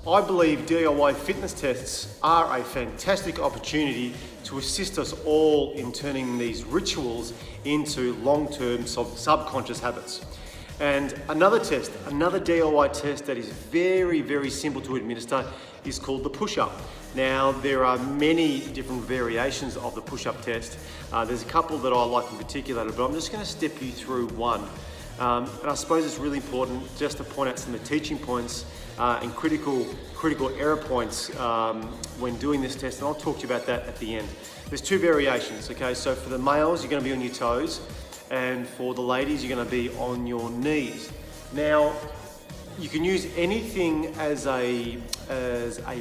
I believe DIY fitness tests are a fantastic opportunity to assist us all in turning these rituals into long-term subconscious habits. And another test, another DIY test that is very, very simple to administer is called the push-up. Now, there are many different variations of the push-up test. There's a couple that I like in particular, but I'm just going to step you through one. And I suppose it's really important just to point out some of the teaching points and critical error points when doing this test, and I'll talk to you about that at the end. There's two variations, okay? So for the males, you're going to be on your toes, and for the ladies, you're going to be on your knees. Now, you can use anything as a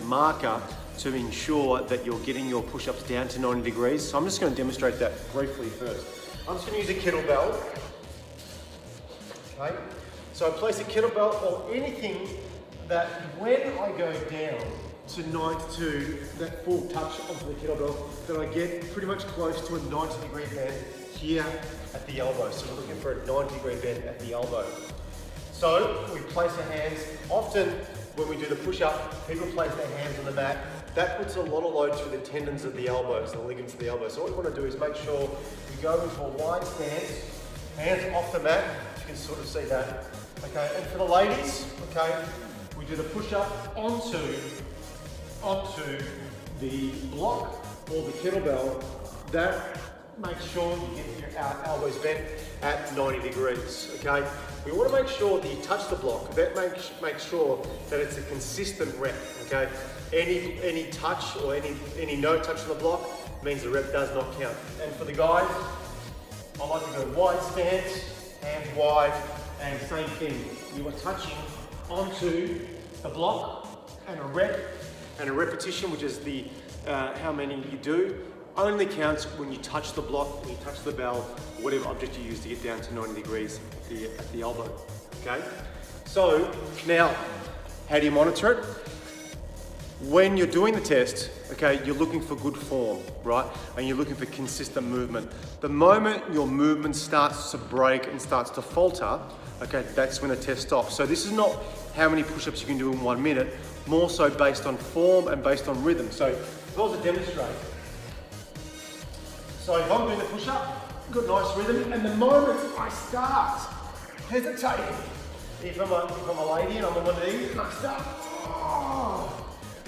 marker to ensure that you're getting your push-ups down to 90 degrees. So I'm just going to demonstrate that briefly first. I'm just going to use a kettlebell. Okay? So I place a kettlebell or anything that when I go down to that full touch of the kettlebell, that I get pretty much close to a 90-degree bend here at the elbow. So we're looking for a 90-degree bend at the elbow. So we place our hands, often when we do the push-up, people place their hands on the mat. That puts a lot of load through the tendons of the elbows, the ligaments of the elbows. So what we want to do is make sure we go into a wide stance, hands off the mat. You can sort of see that. Okay, and for the ladies, okay, we do the push-up onto the block or the kettlebell. That makes sure you get your elbows bent at 90 degrees, okay? We want to make sure that you touch the block. That makes sure that it's a consistent rep, okay? Any touch or any no touch on the block means the rep does not count. And for the guys, I like to go wide stance, hands wide, and same thing. You are touching onto the block, and a rep and a repetition, which is the how many you do, only counts when you touch the block, when you touch the bell, whatever object you use to get down to 90 degrees at the elbow, okay? So now, how do you monitor it? When you're doing the test, okay, you're looking for good form, right? And you're looking for consistent movement. The moment your movement starts to break and starts to falter, okay, that's when the test stops. So this is not how many push-ups you can do in 1 minute, more so based on form and based on rhythm. So if I was to demonstrate, so if I'm doing the push-up, got nice rhythm, and the moment I start hesitating, if I'm a lady and I'm on my knees and I start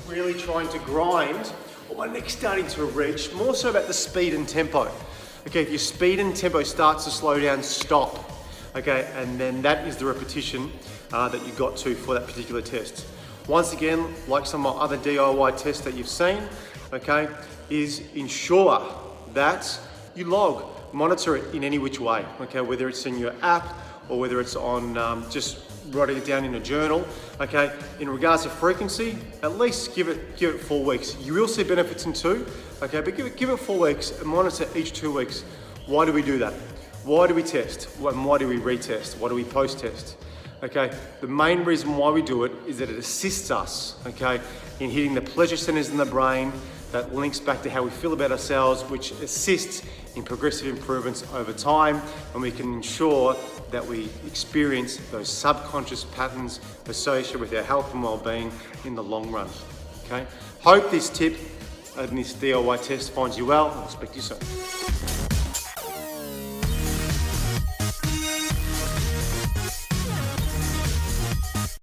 really trying to grind, or my neck's starting to reach, more so about the speed and tempo. Okay, if your speed and tempo starts to slow down, stop. Okay, and then that is the repetition that you got to for that particular test. Once again, like some of my other DIY tests that you've seen, okay, is ensure that you monitor it in any which way, okay, whether it's in your app or whether it's on just writing it down in a journal, okay. In regards to frequency, at least give it 4 weeks. You will see benefits in 2, okay, but give it 4 weeks and monitor each 2 weeks. Why do we do that? Why do we test? And why do we retest? Why do we post-test? Okay, the main reason why we do it is that it assists us, okay, in hitting the pleasure centers in the brain that links back to how we feel about ourselves, which assists in progressive improvements over time, and we can ensure that we experience those subconscious patterns associated with our health and well-being in the long run, okay? Hope this tip and this DIY test finds you well. I'll speak to you soon.